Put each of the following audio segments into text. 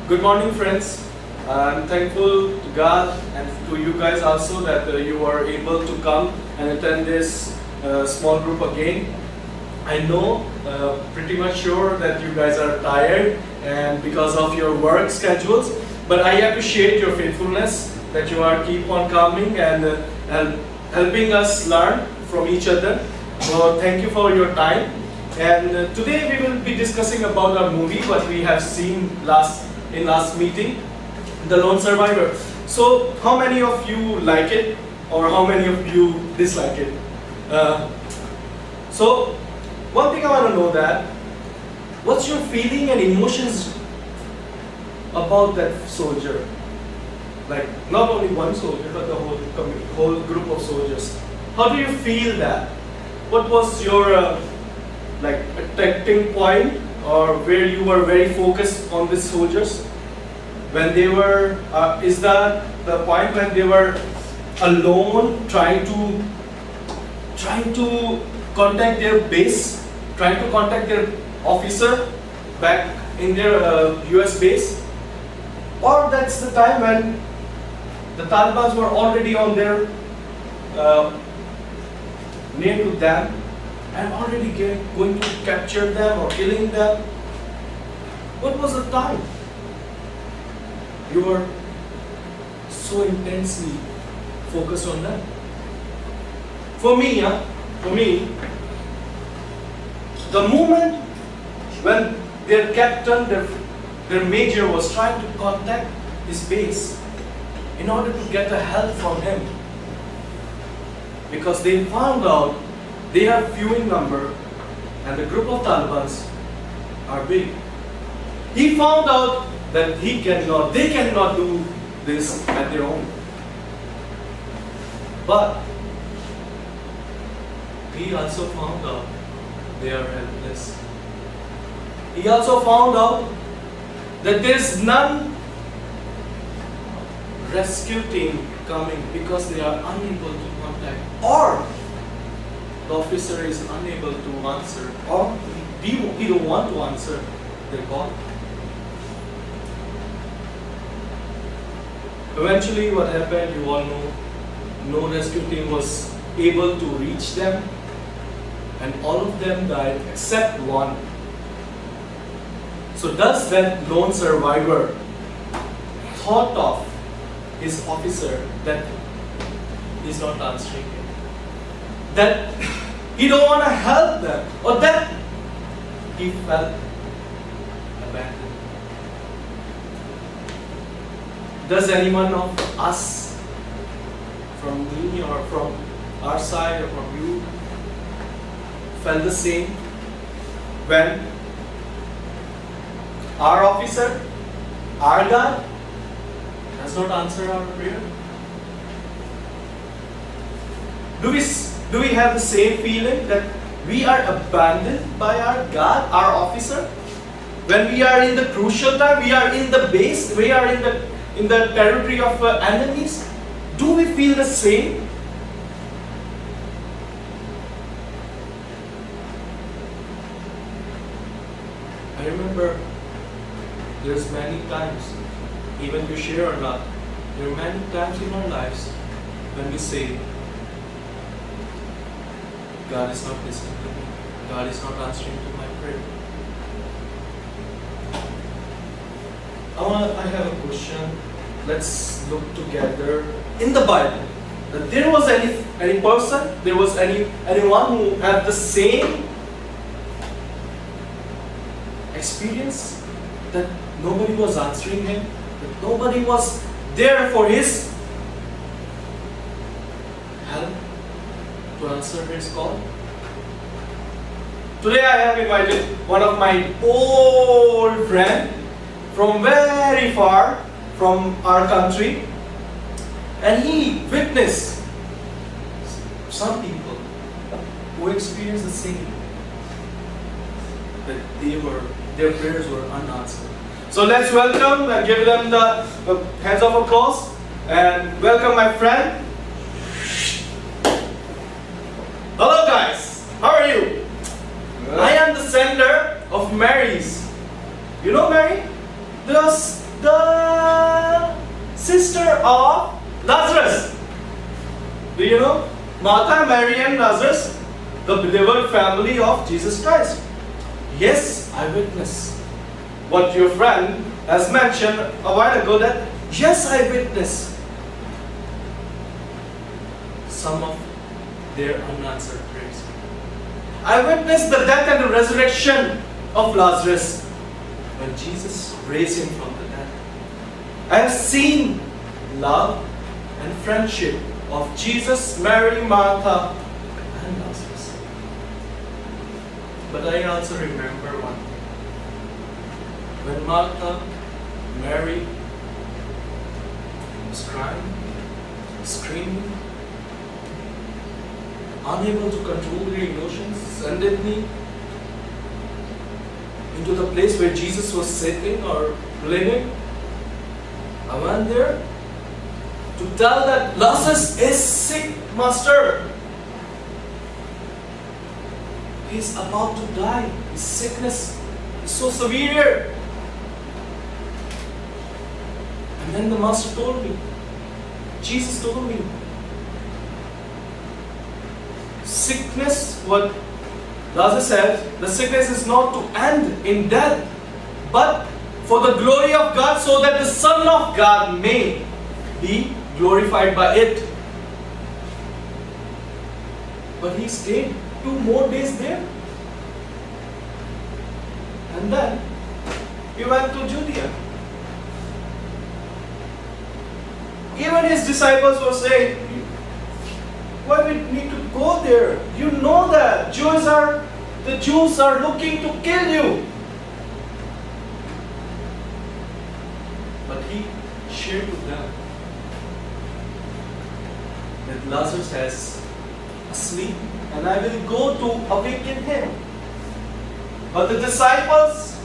Good morning, friends. I'm thankful to God and to you guys also that you are able to come and attend this small group again. I know, pretty much sure that you guys are tired and because of your work schedules, but I appreciate your faithfulness that you are keep on coming and helping us learn from each other. So thank you for your time. And today we will be discussing about our movie, what we have seen last meeting, The Lone Survivor. So how many of you like it or how many of you dislike it? So one thing I want to know that, what's your feeling and emotions about that soldier? Like not only one soldier but the whole group of soldiers. How do you feel that? What was your like attracting point or where you were very focused on these soldiers? When they were, is that the point when they were alone trying to contact their base, trying to contact their officer back in their US base? Or that's the time when the Taliban were already on their near to them and already going to capture them or killing them? What was the time? You were so intensely focused on that. For me, the moment when their captain, their major was trying to contact his base in order to get the help from him, because they found out they have few in number and the group of Talibans are big. He found out that they cannot do this at their own. But he also found out they are helpless. He also found out that there is none rescue team coming because they are unable to contact, or the officer is unable to answer, or he don't want to answer their call. Eventually what happened, you all know, no rescue team was able to reach them and all of them died except one. So does that lone survivor thought of his officer that he's not answering him, that he don't want to help them, or that he felt abandoned? Does anyone of us, from me or from our side or from you, felt the same when our officer, our God, does not answer our prayer? Do we have the same feeling that we are abandoned by our God, our officer? When we are in the crucial time, we are in the base, we are in the territory of enemies, do we feel the same? I remember there's many times, even you share or not, there are many times in our lives when we say, God is not listening to me, God is not answering to my prayer. I have a question. Let's look together in the Bible. That there was any person, there was anyone who had the same experience, that nobody was answering him, that nobody was there for his help to answer his call. Today I have invited one of my old friend from very far from our country, and he witnessed some people who experienced the same, that their prayers were unanswered. So let's welcome and give them the hands of applause and welcome my friend. Hello guys, how are you? Good. I am the sender of Mary's. You know Mary? Those the sister of Lazarus. Do you know? Martha, Mary and Lazarus, the beloved family of Jesus Christ. Yes, I witness what your friend has mentioned a while ago, that yes, I witness some of their unanswered prayers. I witnessed the death and the resurrection of Lazarus when Jesus raised him from the dead. I have seen love and friendship of Jesus, Mary, Martha, and Lazarus. But I also remember one thing. When Martha, Mary was crying, screaming, unable to control their emotions, suddenly into the place where Jesus was sitting or living, I went there to tell that Lazarus is sick, Master. He's about to die. His sickness is so severe. And then the Master told me, Jesus told me, sickness, what Lazarus said, the sickness is not to end in death, but for the glory of God, so that the Son of God may be glorified by it. But he stayed 2 more days there. And then he went to Judea. Even his disciples were saying, why we need to go there? You know that the Jews are looking to kill you. But he shared with them that Lazarus is asleep and I will go to awaken him. But the disciples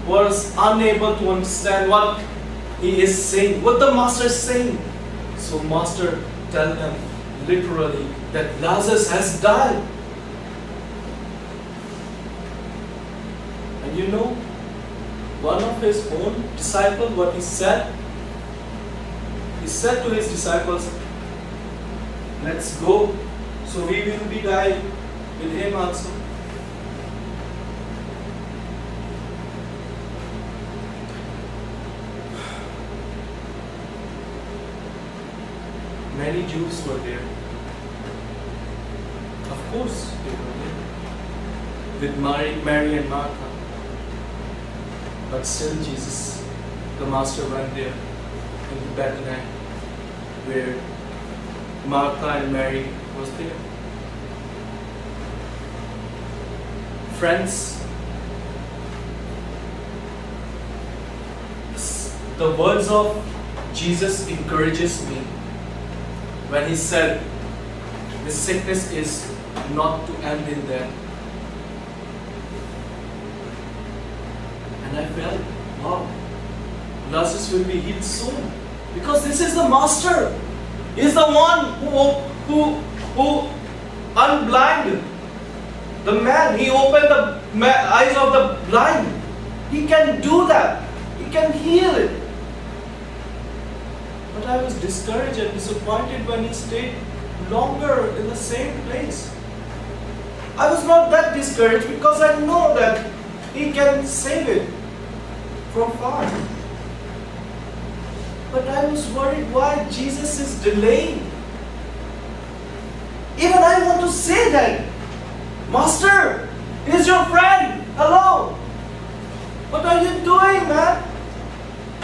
was unable to understand what he is saying, what the Master is saying. So Master tell them literally that Lazarus has died. And you know, one of his own disciples, what he said? He said to his disciples, let's go, so we will be dying with him also. Many Jews were there. Of course, they were there with Mary and Martha. But still Jesus, the Master, went there into Bethany where Martha and Mary was there. Friends, the words of Jesus encourages me when he said, the sickness is not to end in death. And I felt, wow, Lazarus will be healed soon. Because this is the Master. He is the one who unblinded the man. He opened the eyes of the blind. He can do that. He can heal it. But I was discouraged and disappointed when he stayed longer in the same place. I was not that discouraged because I know that he can save it from far. But I was worried why Jesus is delaying. Even I want to say that, Master, he's your friend. Hello. What are you doing, man?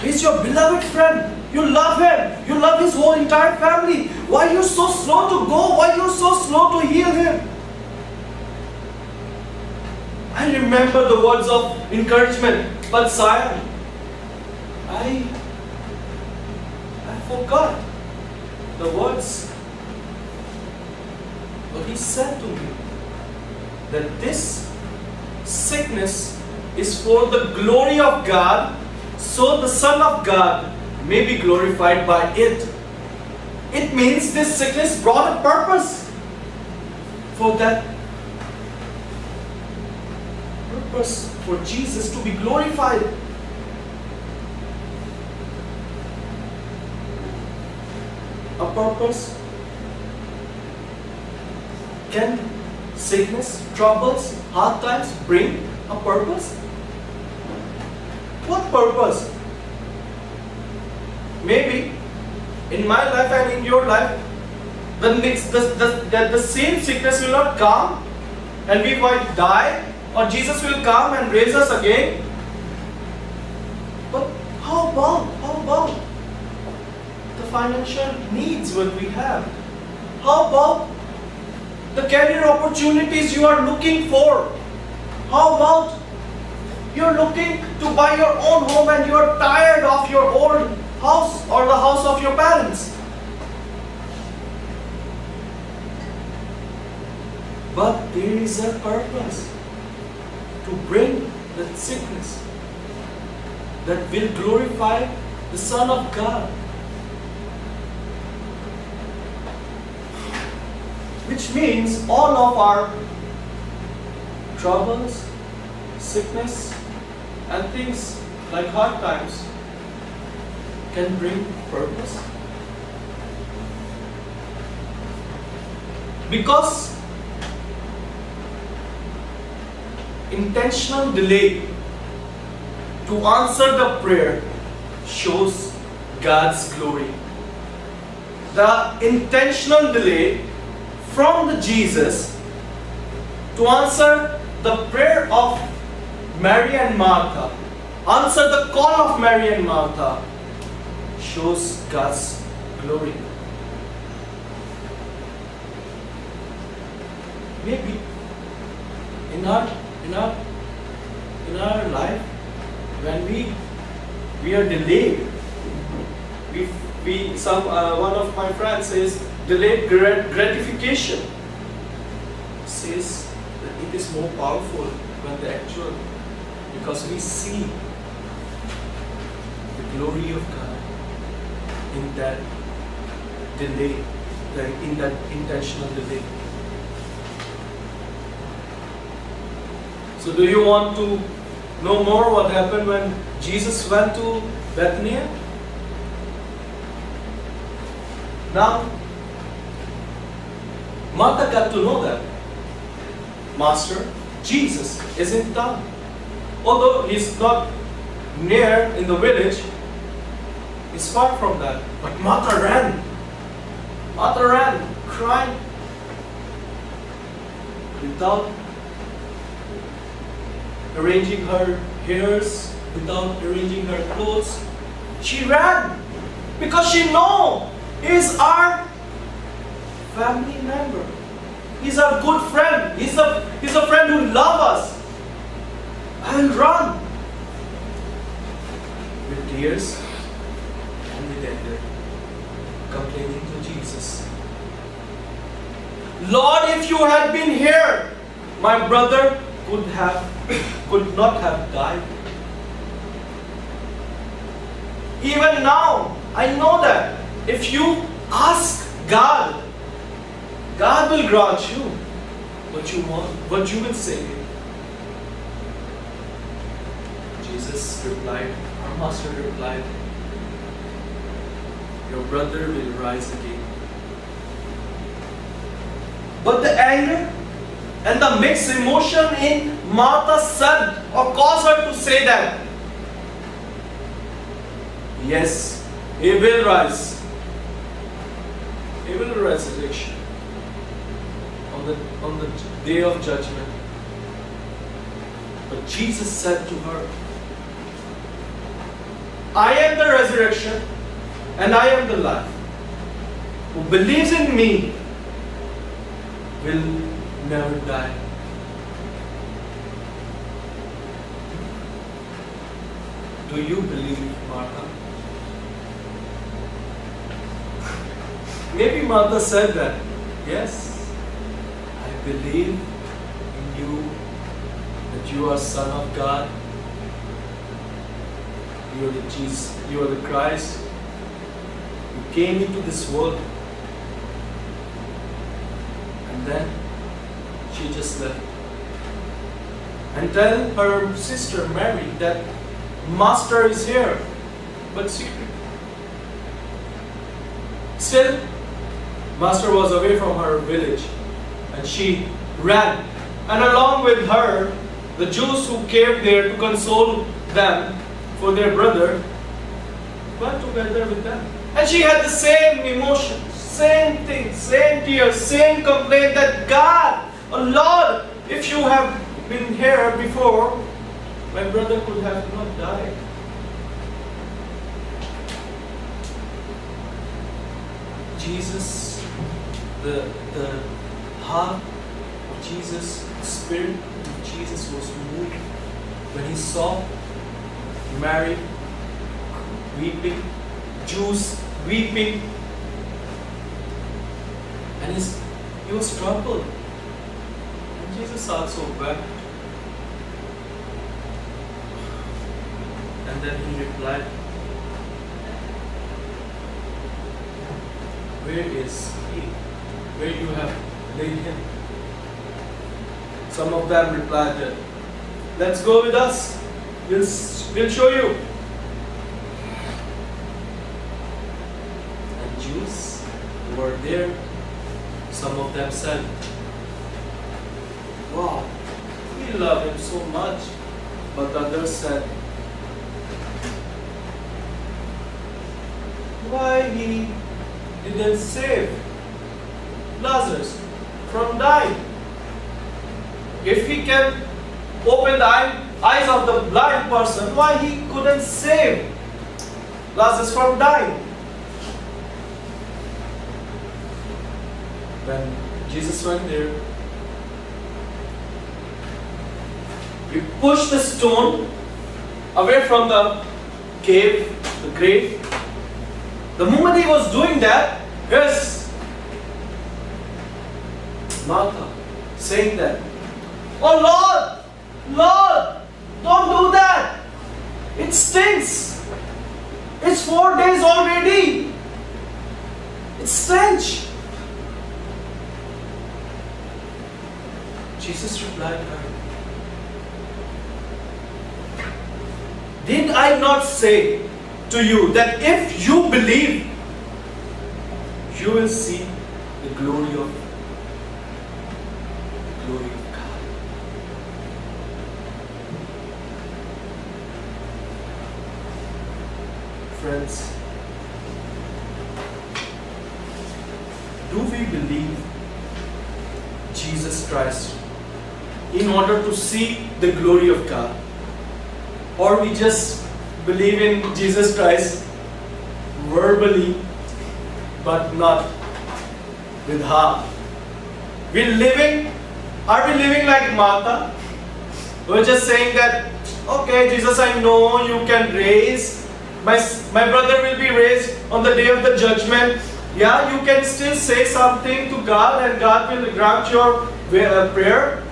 He's your beloved friend. You love him. You love his whole entire family. Why are you so slow to go? Why are you so slow to heal him? I remember the words of encouragement, but Zion, I forgot the words. But he said to me that this sickness is for the glory of God, so the Son of God may be glorified by it. It means this sickness brought a purpose for that purpose, for Jesus to be glorified. a purpose? Can sickness, troubles, hard times bring a purpose? What purpose? Maybe in my life and in your life, the same sickness will not come and we might die, or Jesus will come and raise us again. But how about the financial needs what we have? How about the career opportunities you are looking for? How about you're looking to buy your own home and you're tired of your old house or the house of your parents? But there is a purpose to bring that sickness that will glorify the Son of God. Which means all of our troubles, sickness, and things like hard times can bring purpose. Because intentional delay to answer the prayer shows God's glory. The intentional delay from the Jesus to answer the prayer of Mary and Martha, answer the call of Mary and Martha, shows God's glory. Maybe in our life, when we are delayed, one of my friends says delayed gratification, says that it is more powerful than the actual, because we see the glory of God in that delay, in that intentional delay. So do you want to know more what happened when Jesus went to Bethany? Now, Martha got to know that Master, Jesus, is in town. Although he's not near in the village, he's far from that. But Martha ran. Martha ran, crying, without arranging her hairs, without arranging her clothes. She ran because she knows he's our family member. He's our good friend. He's a friend who loves us. I will run with tears and with anger, complaining to Jesus. Lord, if you had been here, my brother could not have died. Even now, I know that if you ask God, God will grant you what you want, what you will say. Jesus replied, our Master replied, your brother will rise again. But the anger and the mixed emotion in Martha said or caused her to say that, yes, he will rise. He will resurrection on the day of judgment. But Jesus said to her, I am the resurrection and I am the life. Who believes in me will never die. Do you believe, Martha? Maybe Martha said that, yes, I believe in you, that you are Son of God, you are the Jesus, you are the Christ, you came into this world, and then she just left. And tell her sister Mary that Master is here, but secret. Still, Master was away from her village and she ran. And along with her, the Jews who came there to console them for their brother went together with them. And she had the same emotions, same things, same tears, same complaint that God, oh Lord, if you have been here before, my brother could have not died. Jesus, the heart of Jesus, the spirit of Jesus was moved when he saw Mary weeping, Jews weeping, and he was troubled. And Jesus also wept. And then he replied, where is he? Where you have laid him? Some of them replied that, let's go with us. We'll show you. And Jews who were there, some of them said, wow, we love him so much. But others said, why he didn't save Lazarus from dying? If he can open the eyes of the blind person, why he couldn't save Lazarus from dying? When Jesus went there, he pushed the stone away from the cave, the grave. The moment he was doing that, here's Martha saying that, oh Lord, don't do that. It stinks. It's 4 days already. It's stench. Jesus replied to her, did I not say to you that if you believe, you will see the glory of God? Friends, do we believe Jesus Christ in order to see the glory of God? Or we just believe in Jesus Christ verbally but not with heart? Are we living like Martha? We're just saying that, okay, Jesus, I know you can raise, my brother will be raised on the day of the judgment. Yeah, you can still say something to God and God will grant your prayer.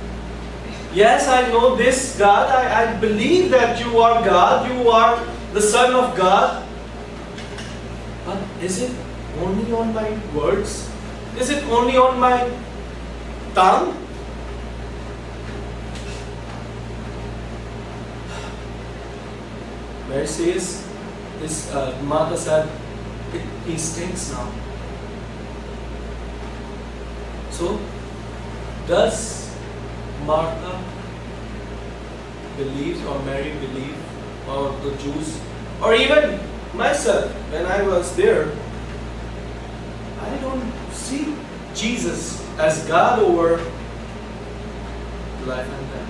Yes, I know this God, I believe that you are God, you are the Son of God. But is it only on my words? Is it only on my tongue? Mary says, Martha said, he stinks now. So, does Martha believe, or Mary believe, or the Jews, or even myself when I was there, I don't see Jesus as God over life and death.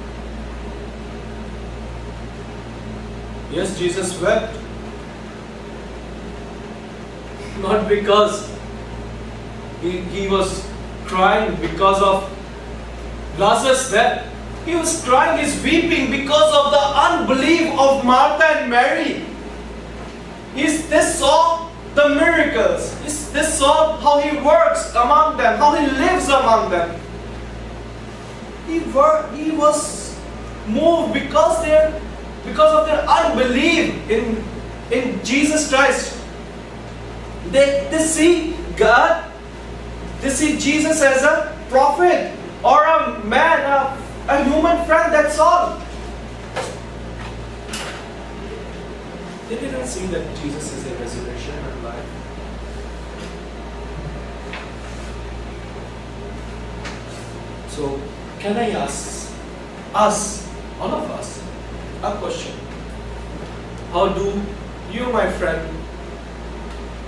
Yes, Jesus wept, not because he was crying because of Lazarus' death. He was crying, he's weeping because of the unbelief of Martha and Mary. They saw the miracles. They saw how he works among them, how he lives among them. He was moved because of their unbelief in Jesus Christ. They see God, they see Jesus as a prophet or a man, a human friend, that's all. They didn't see that Jesus is a resurrection and life. So, can I ask us, all of us, a question? How do you, my friend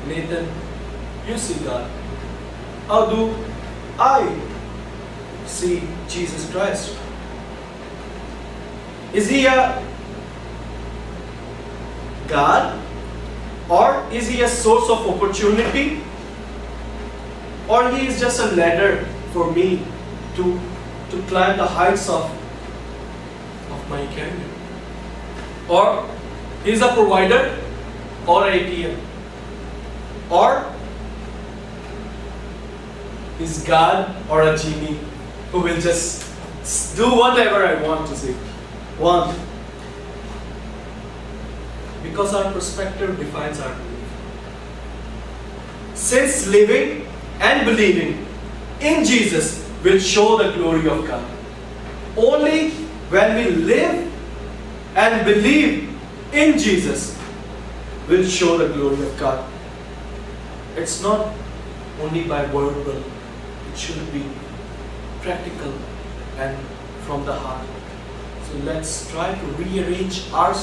Nathan, you see God? How do I see Jesus Christ? Is He a God? Or is He a source of opportunity? Or He is just a ladder for me to climb the heights of my career? Or He is a provider or an ATM? Or is God or a genie who will just do whatever I want to say? One. Because our perspective defines our belief. Since living and believing in Jesus will show the glory of God. Only when we live and believe in Jesus will show the glory of God. It's not only by verbal, it should be practical and from the heart. So let's try to rearrange our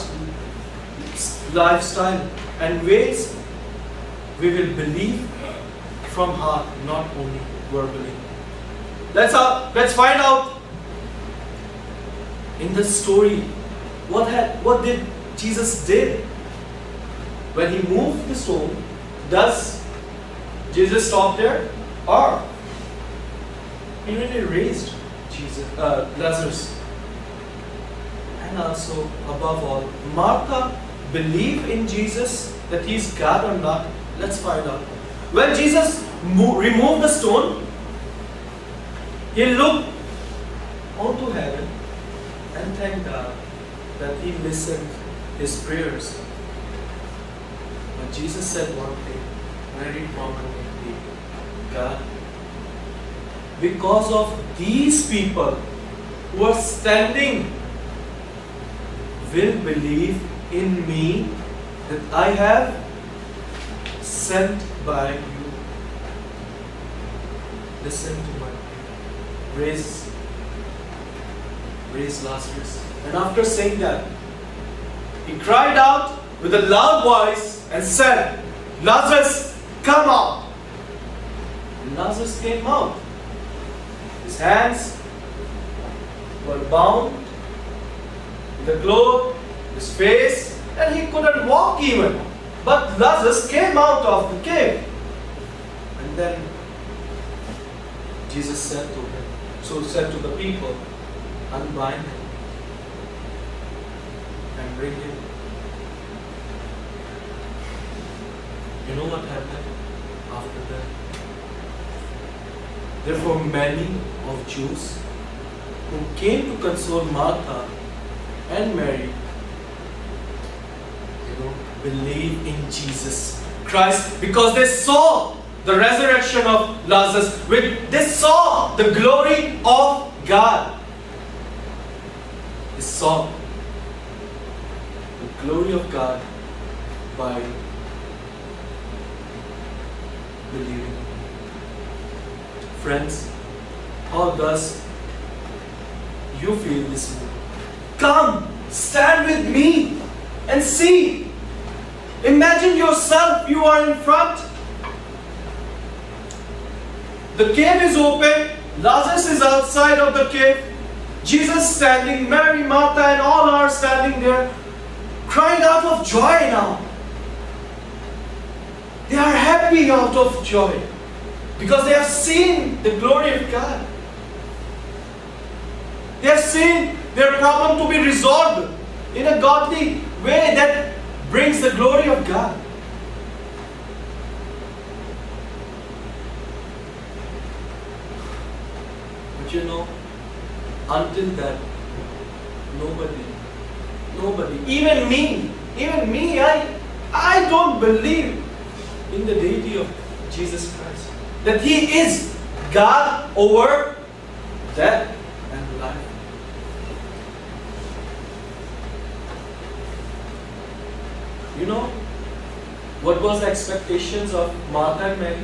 lifestyle and ways we will believe from heart, not only verbally. Let's find out in the story what did Jesus did when He moved the stone. Does Jesus stop there, or He really raised Lazarus? And also, above all, Martha believed in Jesus that He's God or not. Let's find out. When Jesus removed the stone, He looked onto heaven and thanked God that He listened His prayers. But Jesus said one thing very prominently: God, because of these people who are standing will believe in me that I have sent by you. Listen to my prayer. Raise Lazarus. And after saying that, He cried out with a loud voice and said, Lazarus, come out. And Lazarus came out. His hands were bound with a cloth, his face, and he couldn't walk even. But Lazarus came out of the cave. And then Jesus said to the people, unbind him and bring him. You know what happened after that? Therefore, many of Jews who came to console Martha and Mary, believe in Jesus Christ because they saw the resurrection of Lazarus. They saw the glory of God. They saw the glory of God by believing. Friends, how does you feel this morning? Come, stand with me and see. Imagine yourself, you are in front. The cave is open. Lazarus is outside of the cave. Jesus standing, Mary, Martha, and all are standing there, crying out of joy now. They are happy out of joy because they have seen the glory of God. They have seen their problem to be resolved in a godly way that brings the glory of God. But you know, until that, nobody, even me, I don't believe in the deity of Jesus Christ. That He is God over death and life. You know, what was the expectations of Martha and Mary?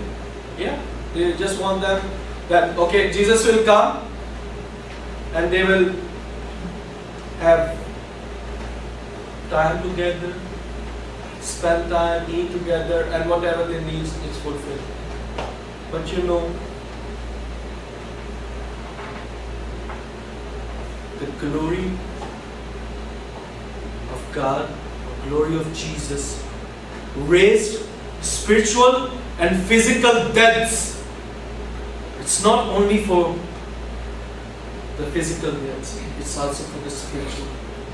Yeah, they just want them that, okay, Jesus will come and they will have time together, spend time, eat together, and whatever they need is fulfilled. But you know, the glory of God, the glory of Jesus, raised spiritual and physical deaths. It's not only for the physical deaths, it's also for the spiritual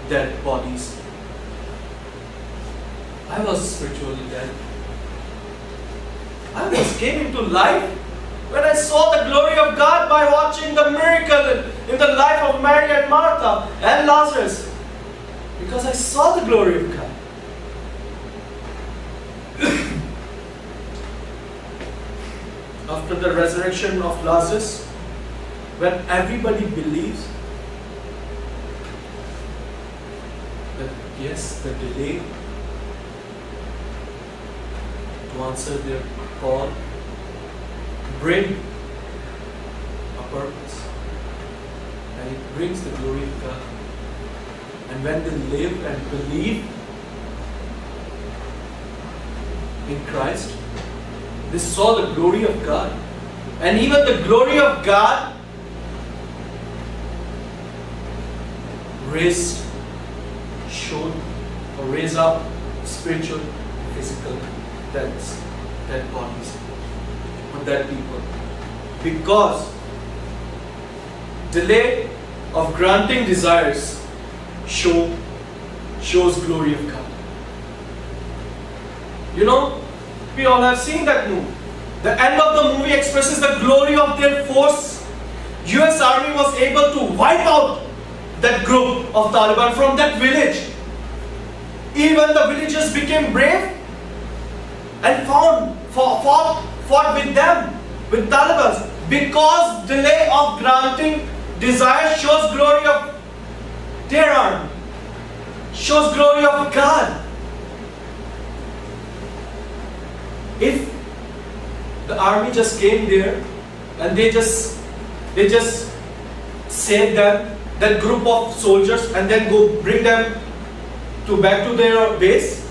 dead bodies. I was spiritually dead. I came into life when I saw the glory of God by watching the miracle in the life of Mary and Martha and Lazarus. Because I saw the glory of God. After the resurrection of Lazarus, when everybody believes that yes, the delay to answer their call bring a purpose, and it brings the glory of God. And when they live and believe in Christ, they saw the glory of God. And even the glory of God raised up spiritual, physical dead bodies on dead people. Because delay of granting desires shows glory of God. You know, we all have seen that movie. The end of the movie expresses the glory of their force. US Army was able to wipe out that group of Taliban from that village. Even the villagers became brave and fought with them, with Taliban. Because delay of granting desire shows glory of their army, shows glory of God. If the army just came there and they just saved them, that group of soldiers, and then go bring them back to their base,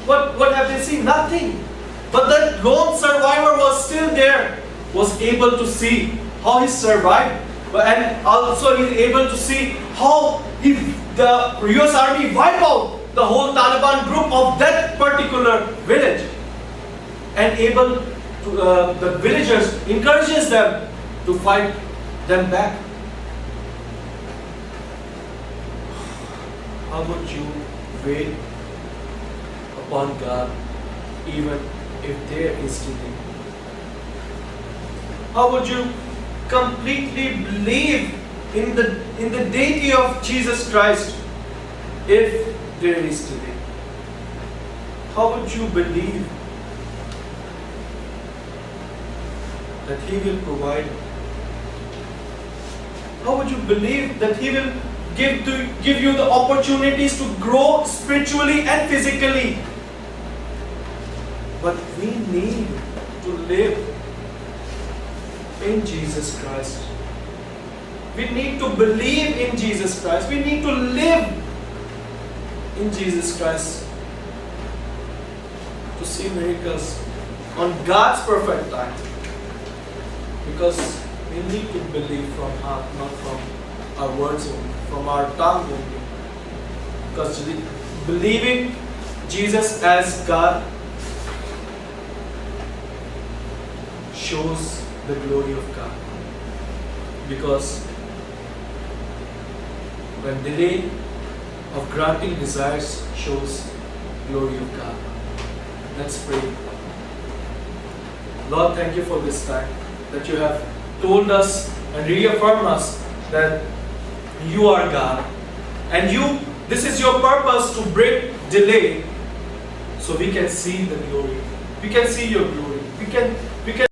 what have they seen? Nothing. But the lone survivor was still there, was able to see how he survived, and also he's able to see how the US Army wiped out the whole Taliban group of that particular village, and able to the villagers encourages them to fight them back. How would you wait upon God even if there is delay? How would you completely believe in the deity of Jesus Christ if there is delay? How would you believe that He will provide? How would you believe that He will give you the opportunities to grow spiritually and physically? But we need to live in Jesus Christ. We need to believe in Jesus Christ. We need to live in Jesus Christ to see miracles on God's perfect time. Because we need to believe from heart, not from our words only, from our tongue only. Because believing Jesus as God shows the glory of God. Because when delay of granting desires shows glory of God. Let's pray. Lord, thank you for this time that you have told us and reaffirmed us that you are God, and this is your purpose to bring delay so we can see the glory. We can see your glory. We can